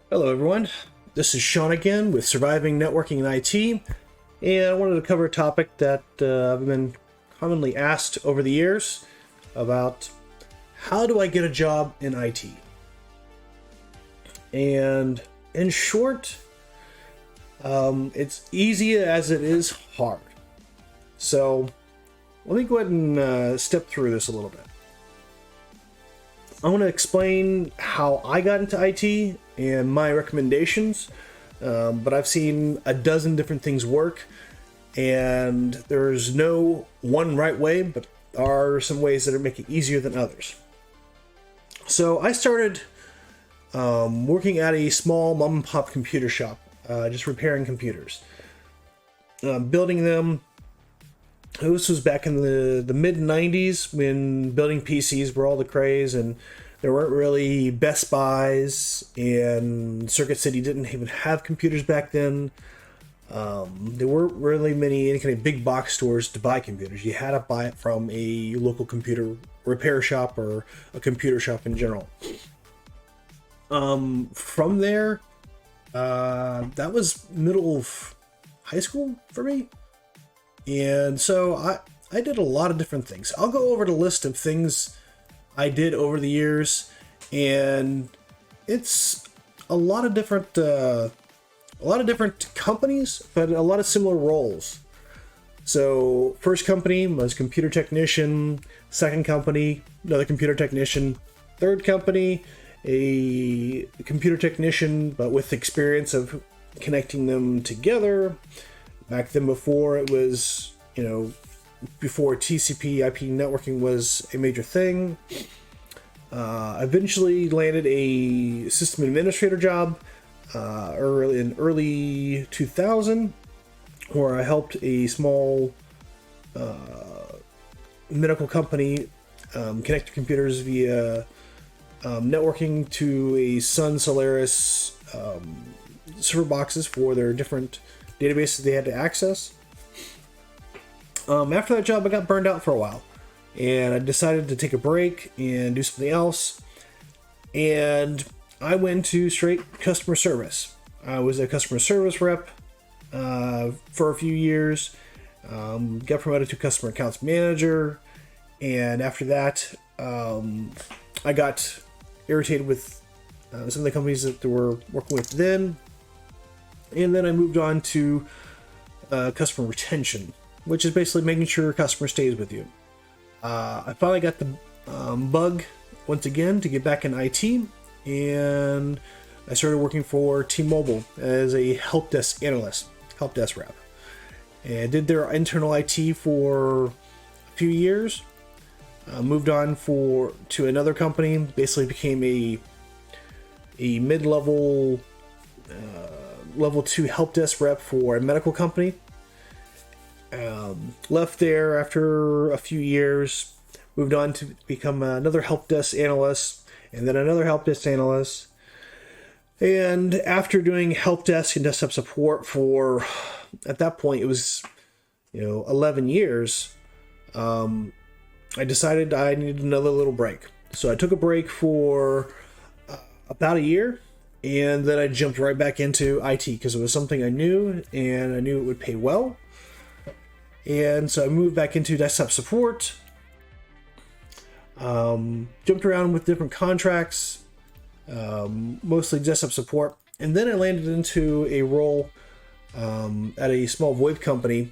Hello, everyone. This is Sean again with Surviving Networking and IT, and I wanted to cover a topic that I've been commonly asked over the years about how do I get a job in IT? And in short, it's easy as it is hard. So let me go ahead and step through this a little bit. I want to explain how I got into IT and my recommendations, but I've seen a dozen different things work, and there's no one right way, but there are some ways that make it easier than others. So I started working at a small mom and pop computer shop, just repairing computers, building them. This was back in the mid 90s when building PCs were all the craze, and there weren't really Best Buys, and Circuit City didn't even have computers back then. There weren't really any kind of big box stores to buy computers. You had to buy it from a local computer repair shop or a computer shop in general. From there, that was middle of high school for me. And so I did a lot of different things. I'll go over the list of things I did over the years, and it's a lot of different companies, but a lot of similar roles. So first company was computer technician, second company, another computer technician, third company, a computer technician, but with experience of connecting them together. Back then, before it was, before TCP IP networking was a major thing. Eventually landed a system administrator job early 2000, where I helped a small medical company connect computers via networking to a Sun Solaris server boxes for their different databases they had to access. After that job, I got burned out for a while, and I decided to take a break and do something else. And I went to straight customer service. I was a customer service rep for a few years, got promoted to customer accounts manager, and after that, I got irritated with some of the companies that they were working with then. And then I moved on to customer retention, which is basically making sure your customer stays with you. I finally got the bug once again to get back in IT, and I started working for T-Mobile as a help desk analyst, help desk rep. And I did their internal IT for a few years. Moved on to another company, basically became a mid-level level 2 help desk rep for a medical company. Left there after a few years, moved on to become another help desk analyst, and then another help desk analyst. And after doing help desk and desktop support for, at that point, it was 11 years, I decided I needed another little break. So I took a break for about a year. And then I jumped right back into IT because it was something I knew, and I knew it would pay well. And so I moved back into desktop support. Jumped around with different contracts, mostly desktop support. And then I landed into a role at a small VoIP company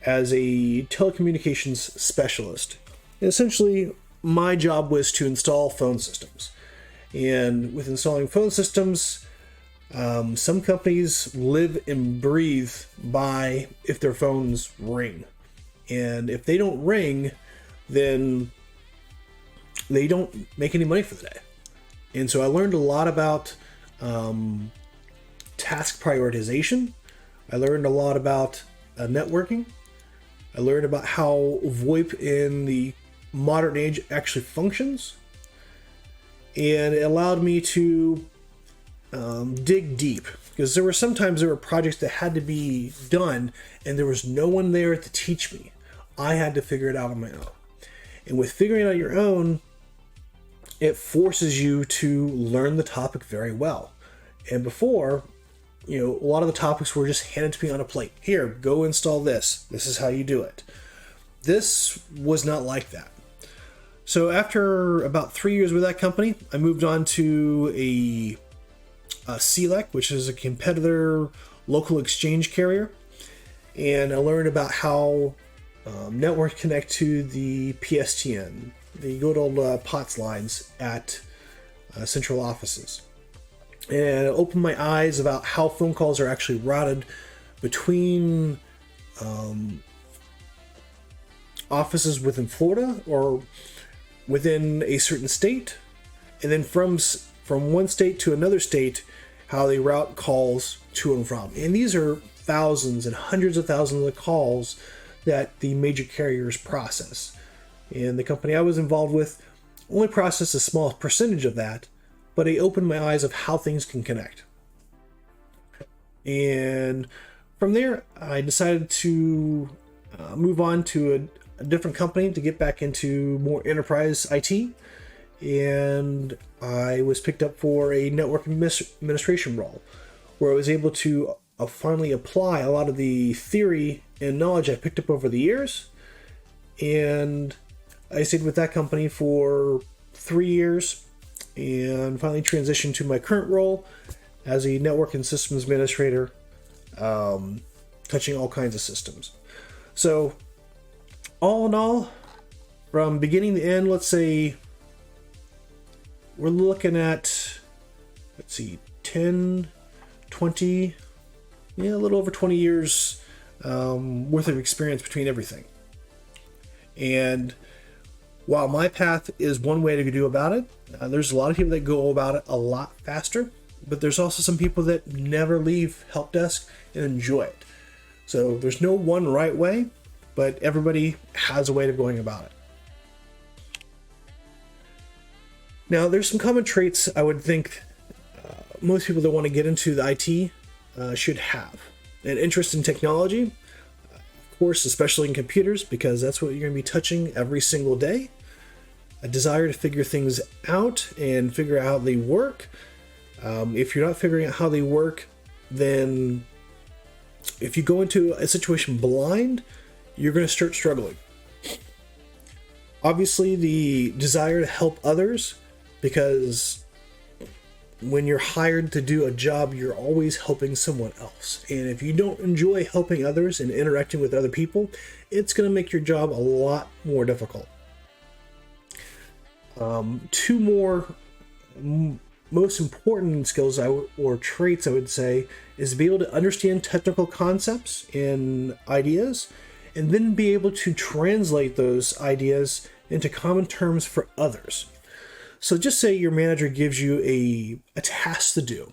as a telecommunications specialist. And essentially, my job was to install phone systems. And with installing phone systems, some companies live and breathe by if their phones ring. And if they don't ring, then they don't make any money for the day. And so I learned a lot about task prioritization. I learned a lot about networking. I learned about how VoIP in the modern age actually functions. And it allowed me to dig deep, because there were projects that had to be done and there was no one there to teach me. I had to figure it out on my own. And with figuring it out your own, it forces you to learn the topic very well. And before, a lot of the topics were just handed to me on a plate. Here, go install this. This is how you do it. This was not like that. So after about 3 years with that company, I moved on to a CLEC, which is a competitor local exchange carrier. And I learned about how networks connect to the PSTN, the good old POTS lines at central offices. And it opened my eyes about how phone calls are actually routed between offices within Florida or within a certain state, and then from one state to another state, how they route calls to and from. And these are thousands and hundreds of thousands of calls that the major carriers process. And the company I was involved with only processed a small percentage of that, but it opened my eyes of how things can connect. And from there, I decided to move on to a different company to get back into more enterprise IT. And I was picked up for a network administration role, where I was able to finally apply a lot of the theory and knowledge I picked up over the years. And I stayed with that company for 3 years and finally transitioned to my current role as a network and systems administrator, touching all kinds of systems. So all in all, from beginning to end, let's say we're looking at, 10, 20, a little over 20 years worth of experience between everything. And while my path is one way to do about it, there's a lot of people that go about it a lot faster, but there's also some people that never leave help desk and enjoy it. So there's no one right way, but everybody has a way of going about it. Now, there's some common traits I would think most people that want to get into the IT should have. An interest in technology, of course, especially in computers, because that's what you're going to be touching every single day. A desire to figure things out and figure out how they work. If you're not figuring out how they work, then if you go into a situation blind, you're going to start struggling. Obviously, the desire to help others, because when you're hired to do a job, you're always helping someone else. And if you don't enjoy helping others and interacting with other people, it's going to make your job a lot more difficult. Two more most important skills or traits I would say is to be able to understand technical concepts and ideas, and then be able to translate those ideas into common terms for others. So just say your manager gives you a task to do,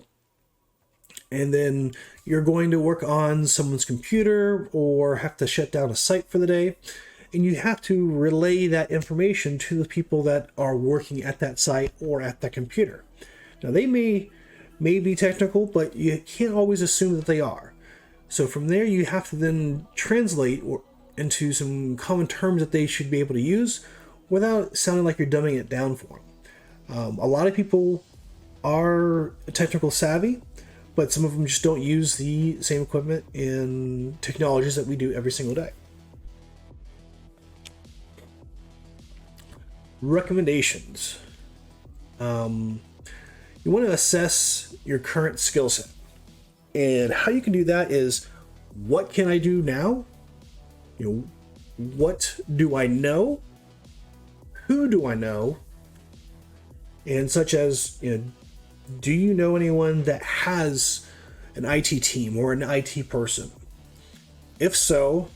and then you're going to work on someone's computer or have to shut down a site for the day, and you have to relay that information to the people that are working at that site or at that computer. Now, they may be technical, but you can't always assume that they are. So from there, you have to then translate into some common terms that they should be able to use without sounding like you're dumbing it down for them. A lot of people are technical savvy, but some of them just don't use the same equipment and technologies that we do every single day. Recommendations. You want to assess your current skill set. And how you can do that is, what can I do now? What do I know? Who do I know? And such as, do you know anyone that has an IT team or an IT person? If so,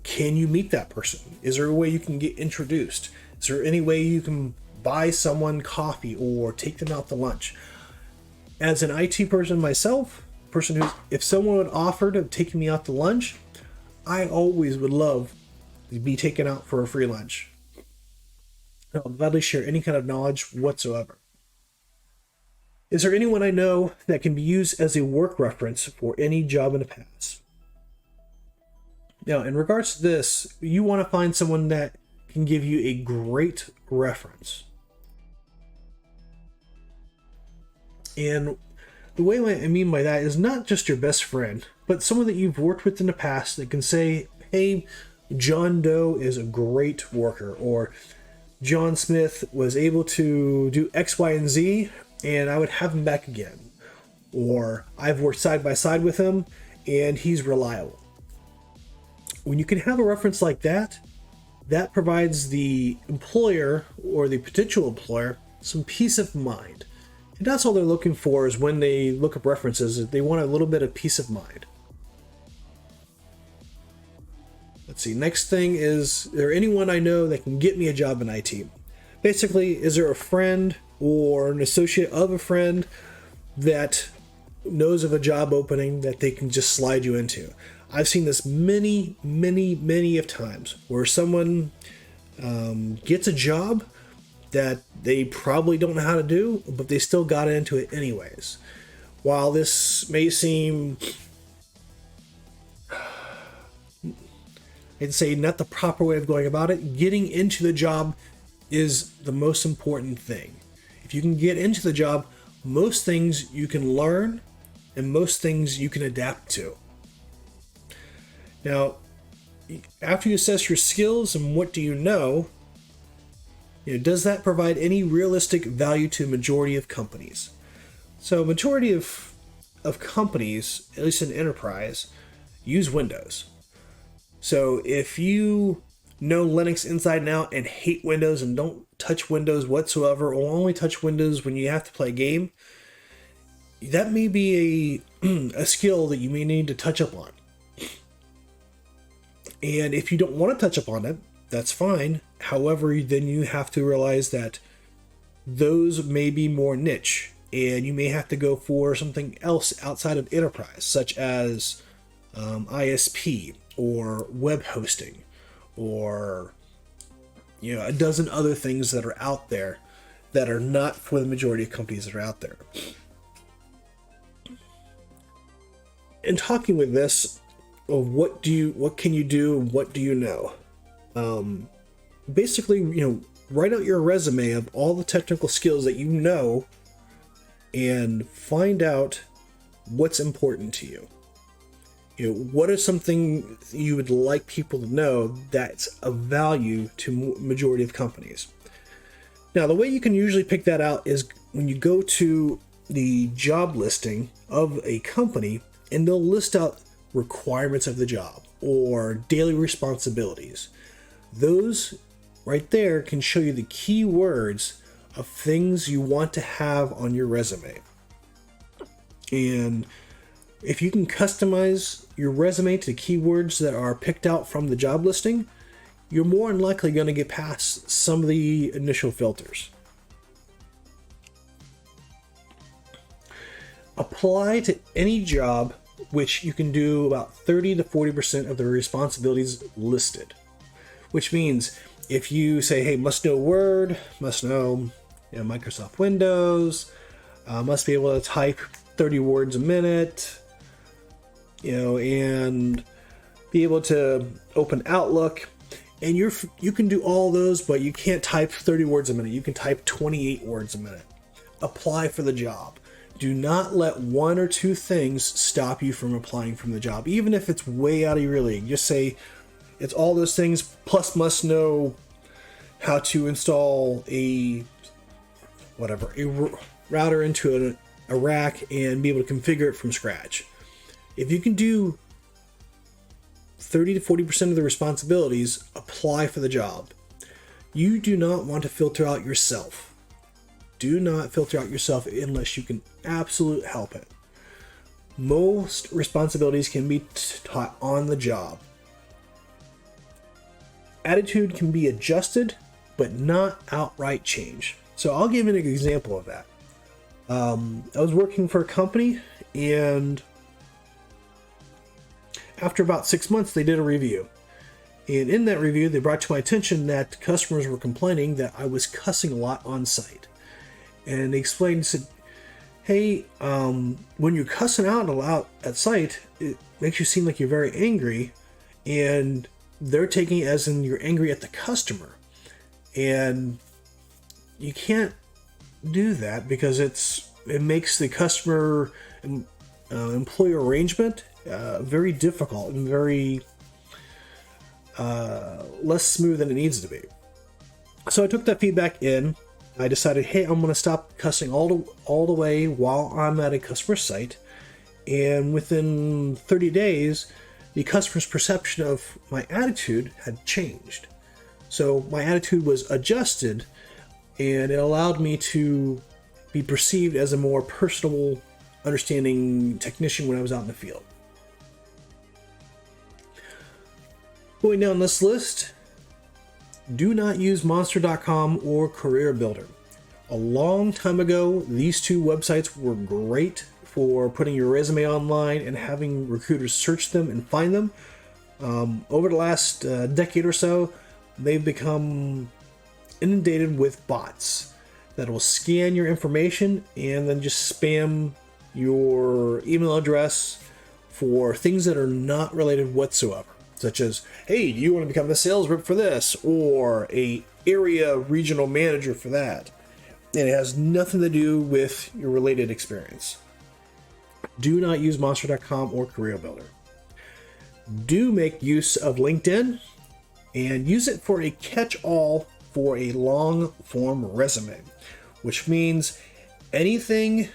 can you meet that person? Is there a way you can get introduced? Is there any way you can buy someone coffee or take them out to lunch? As an IT person myself, if someone would offer to take me out to lunch, I always would love to be taken out for a free lunch. I'll gladly share any kind of knowledge whatsoever. Is there anyone I know that can be used as a work reference for any job in the past? Now, in regards to this, you want to find someone that can give you a great reference. And The way I mean by that is not just your best friend, but someone that you've worked with in the past that can say, hey, John Doe is a great worker, or John Smith was able to do X, Y, and Z, and I would have him back again. Or I've worked side by side with him, and he's reliable. When you can have a reference like that, that provides the employer or the potential employer some peace of mind. And that's all they're looking for is when they look up references, they want a little bit of peace of mind. Let's see, next thing is there anyone I know that can get me a job in IT? Basically, is there a friend or an associate of a friend that knows of a job opening that they can just slide you into? I've seen this many of times where someone gets a job that they probably don't know how to do, but they still got into it anyways. While this may seem, I'd say, not the proper way of going about it, getting into the job is the most important thing. If you can get into the job, most things you can learn and most things you can adapt to. Now, after you assess your skills and what do you know, does that provide any realistic value to a majority of companies? So, majority of companies, at least in enterprise, use Windows. So, if you know Linux inside and out and hate Windows and don't touch Windows whatsoever, or only touch Windows when you have to play a game, that may be a skill that you may need to touch up on. And if you don't want to touch up on it, that's fine. However, then you have to realize that those may be more niche, and you may have to go for something else outside of enterprise, such as ISP or web hosting, or a dozen other things that are out there that are not for the majority of companies that are out there. In talking with this, of what can you do and what do you know? Basically, write out your resume of all the technical skills that you know and find out what's important to you. What is something you would like people to know that's of value to majority of companies? Now, the way you can usually pick that out is when you go to the job listing of a company and they'll list out requirements of the job or daily responsibilities. Those right there can show you the key words of things you want to have on your resume. And if you can customize your resume to the keywords that are picked out from the job listing, you're more than likely going to get past some of the initial filters. Apply to any job which you can do about 30 to 40% of the responsibilities listed. Which means if you say, hey, must know Word, must know Microsoft Windows, must be able to type 30 words a minute, and be able to open Outlook, and you can do all those, but you can't type 30 words a minute. You can type 28 words a minute. Apply for the job. Do not let one or two things stop you from applying for the job, even if it's way out of your league. Just say it's all those things, plus must know how to install a router into a rack and be able to configure it from scratch. If you can do 30 to 40% of the responsibilities, apply for the job. You do not want to filter out yourself. Do not filter out yourself unless you can absolutely help it. Most responsibilities can be taught on the job. Attitude can be adjusted, but not outright changed. So I'll give you an example of that. I was working for a company, and after about 6 months, they did a review. And in that review, they brought to my attention that customers were complaining that I was cussing a lot on site. And they explained, said, hey, when you're cussing out a lot at site, it makes you seem like you're very angry, and they're taking it as in you're angry at the customer. And you can't do that because it's it makes the customer employer arrangement very difficult and very less smooth than it needs to be. So I took that feedback in. I decided, hey, I'm going to stop cussing all the way while I'm at a customer site. And within 30 days, the customer's perception of my attitude had changed. So my attitude was adjusted, and it allowed me to be perceived as a more personable, understanding technician when I was out in the field. Going down this list, do not use Monster.com or Career Builder. A long time ago, these two websites were great for putting your resume online and having recruiters search them and find them. Over the last decade or so, they've become inundated with bots that will scan your information and then just spam your email address for things that are not related whatsoever, such as, hey, do you want to become a sales rep for this, or a area regional manager for that, and it has nothing to do with your related experience. Do not use Monster.com or Career Builder. Do make use of LinkedIn and use it for a catch-all for a long-form resume, which means anything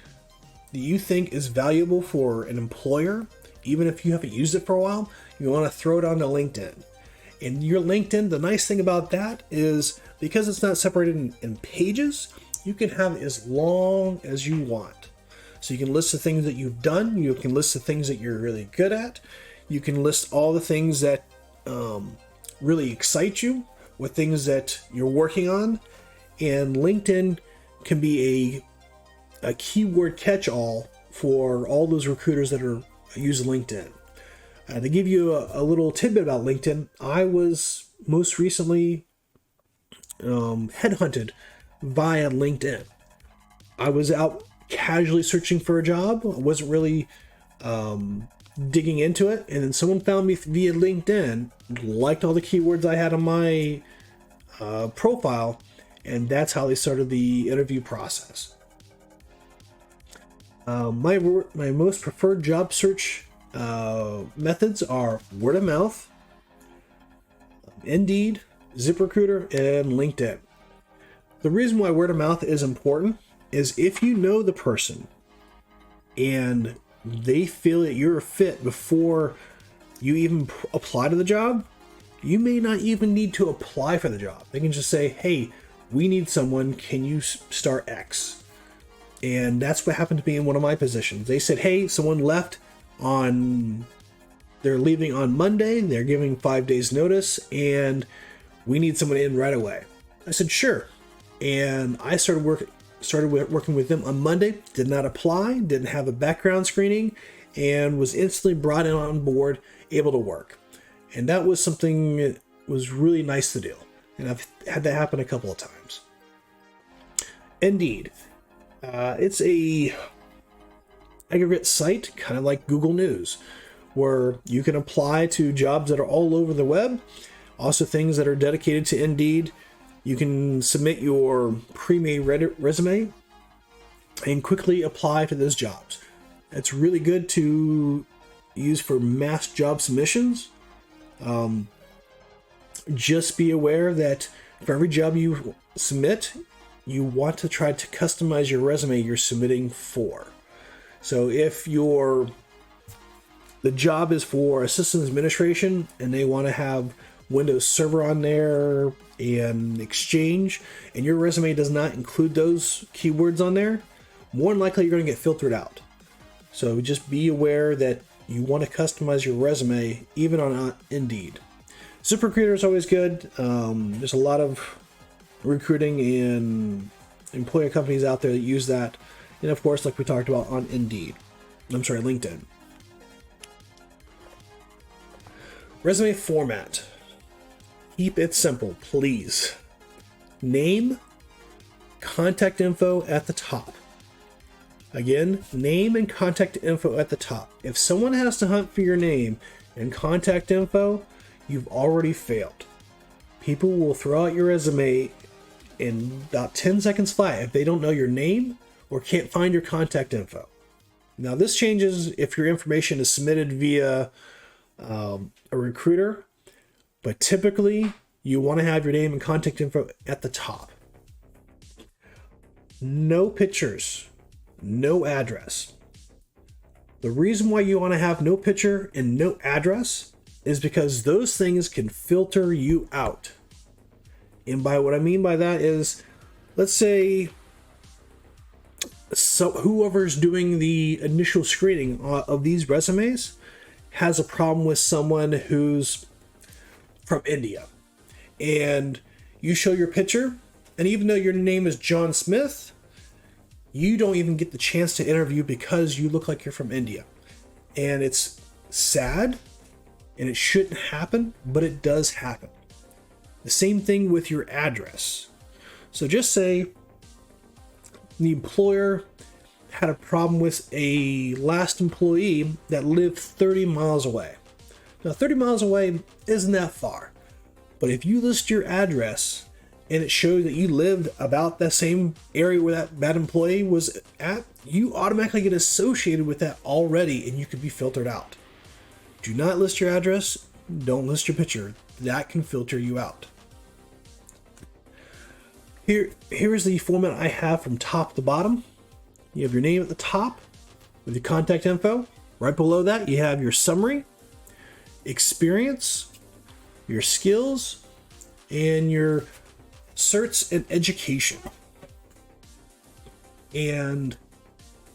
that you think is valuable for an employer, even if you haven't used it for a while, you want to throw it onto LinkedIn. And your LinkedIn, the nice thing about that is because it's not separated in pages, you can have it as long as you want. So you can list the things that you've done, you can list the things that you're really good at, you can list all the things that really excite you, with things that you're working on, and LinkedIn can be a keyword catch-all for all those recruiters that are using LinkedIn. To give you a little tidbit about LinkedIn, I was most recently headhunted via LinkedIn. I was out casually searching for a job. I wasn't really digging into it, and then someone found me via LinkedIn, liked all the keywords I had on my profile, and that's how they started the interview process. My most preferred job search methods are word of mouth, Indeed, ZipRecruiter, and LinkedIn. The reason why word of mouth is important is if you know the person and they feel that you're a fit before you even apply to the job, you may not even need to apply for the job. They can just say, hey, we need someone, can you start X? And that's what happened to me in one of my positions. They said, hey, someone left they're leaving on Monday, they're giving 5 days notice, and we need someone in right away. I said, sure. And I started working with them on Monday, did not apply, didn't have a background screening, and was instantly brought in on board, able to work. And that was something that was really nice to do. And I've had that happen a couple of times. Indeed. It's a aggregate site, kind of like Google News, where you can apply to jobs that are all over the web, also things that are dedicated to Indeed. You can submit your pre-made resume and quickly apply to those jobs. It's really good to use for mass job submissions. Just be aware that for every job you submit, you want to try to customize your resume you're submitting for. So if the job is for a systems administration and they want to have Windows Server on there and Exchange, and your resume does not include those keywords on there, more than likely you're going to get filtered out. So just be aware that you want to customize your resume even on Indeed. ZipRecruiter is always good. There's a lot of recruiting and employer companies out there that use that. And of course, like we talked about on LinkedIn. Resume format. Keep it simple, please. Name, contact info at the top. Again, name and contact info at the top. If someone has to hunt for your name and contact info, you've already failed. People will throw out your resume in about 10 seconds flat if they don't know your name or can't find your contact info. Now, this changes if your information is submitted via a recruiter, but typically you want to have your name and contact info at the top. No pictures, no address. The reason why you want to have no picture and no address is because those things can filter you out. And by what I mean by that is, let's say whoever's doing the initial screening of these resumes has a problem with someone who's from India. And you show your picture, and even though your name is John Smith, you don't even get the chance to interview because you look like you're from India. And it's sad, and it shouldn't happen, but it does happen. The same thing with your address. So just say the employer had a problem with a last employee that lived 30 miles away. Now, 30 miles away isn't that far, but if you list your address and it shows that you lived about that same area where that employee was at, you automatically get associated with that already, and you could be filtered out. Do not list your address. Don't list your picture. That can filter you out. Here is the format I have from top to bottom. You have your name at the top with your contact info. Right below that, you have your summary, experience, your skills, and your certs and education. And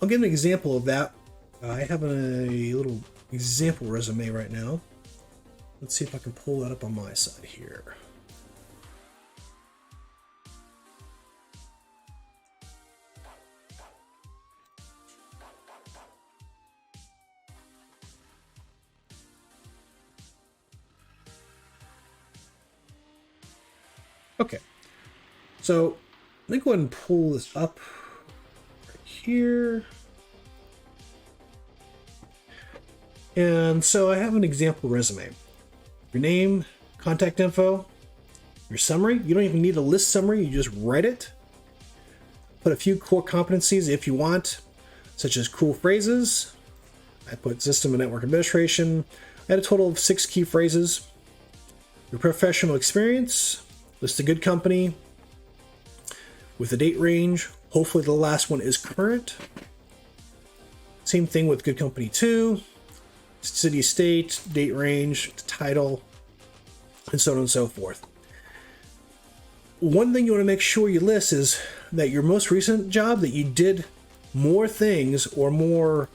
I'll give an example of that. I have a little example resume right now. Let's see if I can pull that up on my side here. Okay, so let me go ahead and pull this up right here. And so I have an example resume. Your name, contact info, your summary. You don't even need a list summary, you just write it. Put a few core competencies if you want, such as cool phrases. I put system and network administration. I had a total of 6 key phrases. Your professional experience. List a good company with a date range. Hopefully the last one is current. Same thing with good company 2. City, state, date range, title, and so on and so forth. One thing you want to make sure you list is that your most recent job, that you did more things or more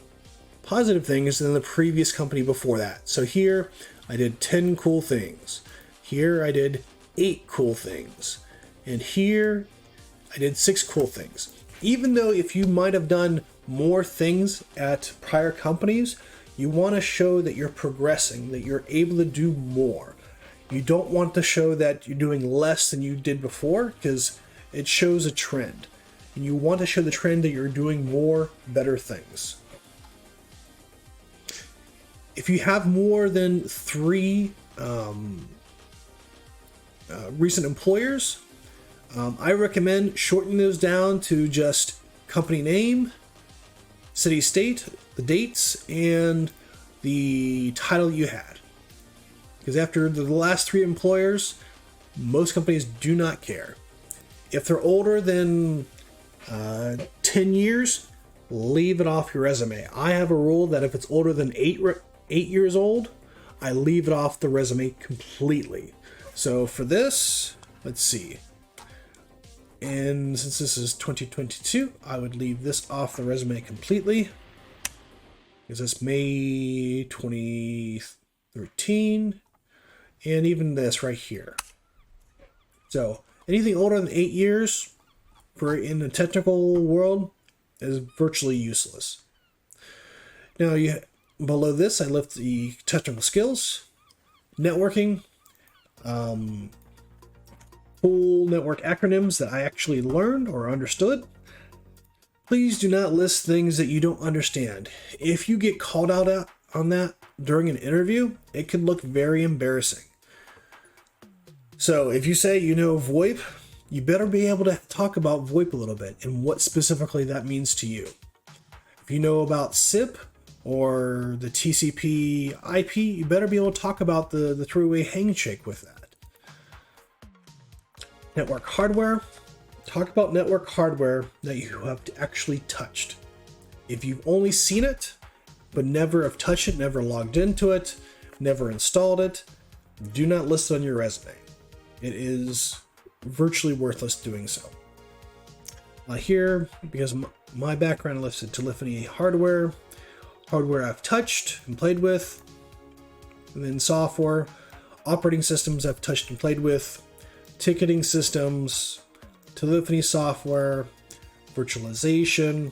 positive things than the previous company before that. So here I did 10 cool things. Here I did 8 cool things. And here I did 6 cool things. Even though if you might have done more things at prior companies, you want to show that you're progressing, that you're able to do more. You don't want to show that you're doing less than you did before, because it shows a trend. And you want to show the trend that you're doing more, better things. If you have more than 3 recent employers, I recommend shortening those down to just company name, city, state, the dates, and the title you had. Because after the last 3 employers, most companies do not care. If they're older than 10 years, leave it off your resume. I have a rule that if it's older than 8 years old, I leave it off the resume completely. So for this, let's see. And since this is 2022, I would leave this off the resume completely. Because it's May 2013. And even this right here. So anything older than 8 years in the technical world is virtually useless. Now, below this, I left the technical skills, networking, full network acronyms that I actually learned or understood. Please do not list things that you don't understand. If you get called out on that during an interview, it can look very embarrassing. So if you say you know VoIP, you better be able to talk about VoIP a little bit and what specifically that means to you. If you know about SIP or the TCP IP, you better be able to talk about the three-way handshake with that. Network hardware. Talk about network hardware that you have actually touched. If you've only seen it, but never have touched it, never logged into it, never installed it, do not list it on your resume. It is virtually worthless doing so. Here, because my background listed telephony hardware I've touched and played with, and then software, operating systems I've touched and played with, ticketing systems, telephony software, virtualization,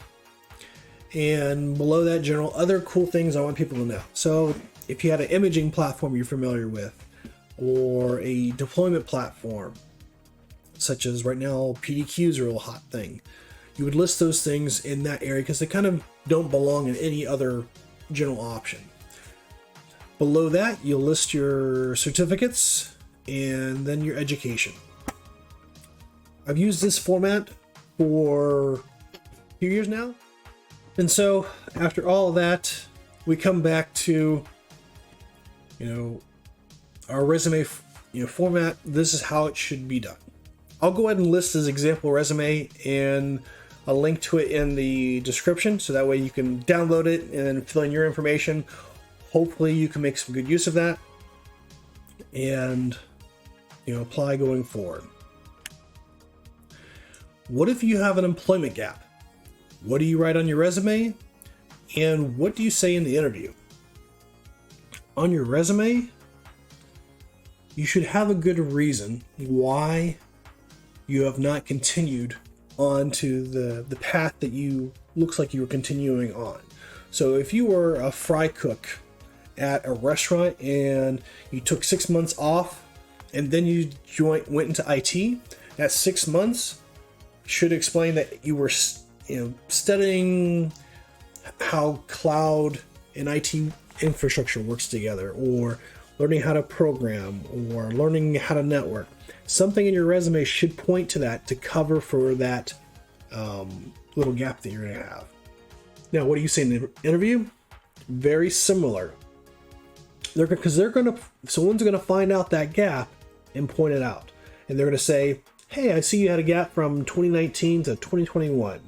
and below that, general other cool things I want people to know. So if you had an imaging platform you're familiar with, or a deployment platform, such as right now PDQ is a real hot thing, you would list those things in that area because they kind of don't belong in any other general option. Below that, you'll list your certificates and then your education. I've used this format for a few years now. And so after all of that, we come back to, our resume, format. This is how it should be done. I'll go ahead and list this example resume and a link to it in the description, so that way you can download it and fill in your information. Hopefully you can make some good use of that and apply going forward. What if you have an employment gap? What do you write on your resume? And what do you say in the interview? On your resume, you should have a good reason why you have not continued on to the path that looks like you were continuing on. So if you were a fry cook at a restaurant and you took 6 months off and then you went into IT, that 6 months should explain that you were studying how cloud and IT infrastructure works together, or learning how to program, or learning how to network. Something in your resume should point to that to cover for that little gap that you're going to have. Now, what do you say in the interview? Very similar. Someone's going to find out that gap and point it out. And they're going to say, hey, I see you had a gap from 2019 to 2021.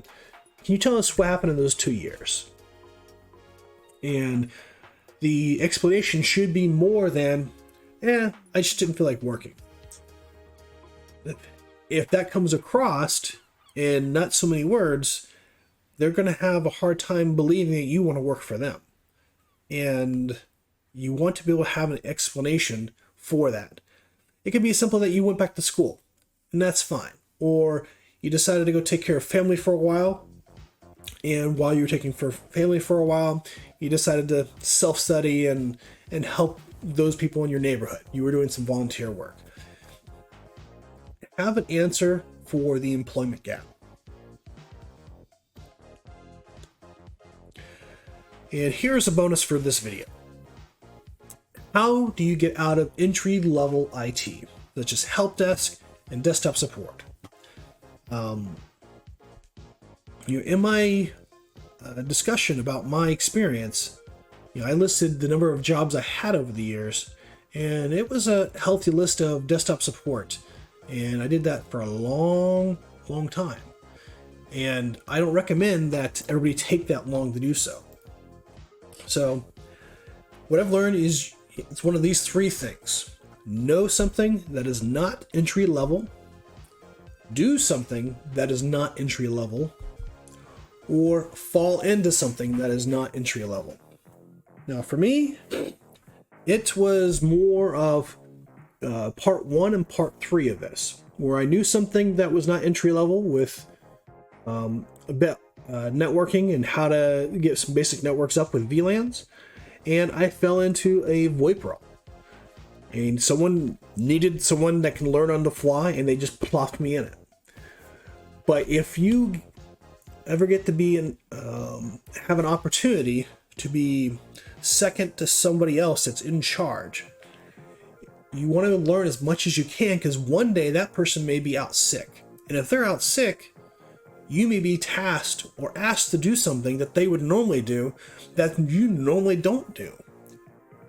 Can you tell us what happened in those 2 years? And the explanation should be more than, I just didn't feel like working. If that comes across in not so many words, they're going to have a hard time believing that you want to work for them. And you want to be able to have an explanation for that. It could be simple that you went back to school, and that's fine. Or you decided to go take care of family for a while, and while you were taking for family for a while, you decided to self-study and help those people in your neighborhood. You were doing some volunteer work. Have an answer for the employment gap. And here's a bonus for this video. How do you get out of entry-level IT, such as help desk and desktop support? In my discussion about my experience, I listed the number of jobs I had over the years, and it was a healthy list of desktop support. And I did that for a long, long time. And I don't recommend that everybody take that long to do so. So what I've learned is it's one of these three things. Know something that is not entry level, do something that is not entry level, or fall into something that is not entry level. Now for me, it was more of part 1 and part 3 of this, where I knew something that was not entry level with a bit networking and how to get some basic networks up with VLANs, and I fell into a VoIP role. And someone needed someone that can learn on the fly, and they just plopped me in it. But if you ever get to be have an opportunity to be second to somebody else that's in charge, you want to learn as much as you can, because one day that person may be out sick. And if they're out sick, you may be tasked or asked to do something that they would normally do that you normally don't do.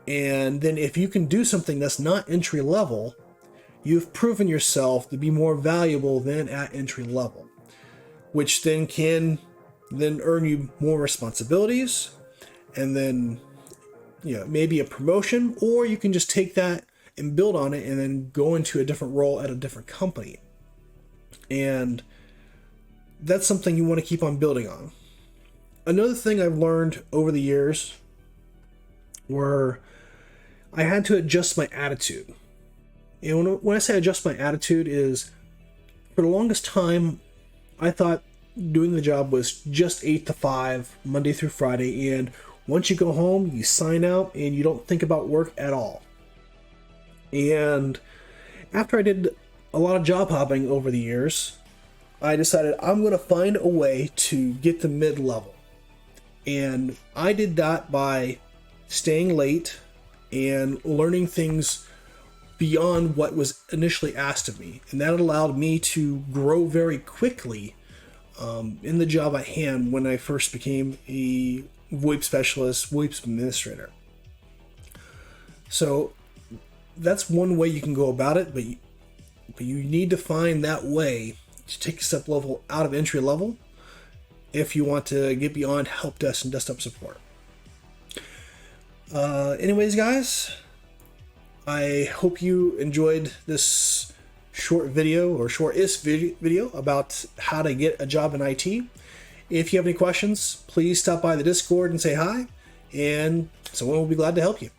And then if you can do something that's not entry level, you've proven yourself to be more valuable than at entry level, which then can earn you more responsibilities, and then maybe a promotion, or you can just take that and build on it and then go into a different role at a different company. And that's something you want to keep on building on. Another thing I've learned over the years were I had to adjust my attitude. And when I say adjust my attitude is, for the longest time, I thought doing the job was just 8 to 5, Monday through Friday, and once you go home, you sign out and you don't think about work at all. And after I did a lot of job hopping over the years, I decided I'm going to find a way to get to mid-level. And I did that by staying late and learning things beyond what was initially asked of me. And that allowed me to grow very quickly in the job at hand when I first became a VoIP specialist, VoIP administrator. So that's one way you can go about it, but you need to find that way to take a step level out of entry level if you want to get beyond help desk and desktop support. Anyways, guys, I hope you enjoyed this short video, or short-ish video about how to get a job in IT. If you have any questions, please stop by the Discord and say hi, and someone will be glad to help you.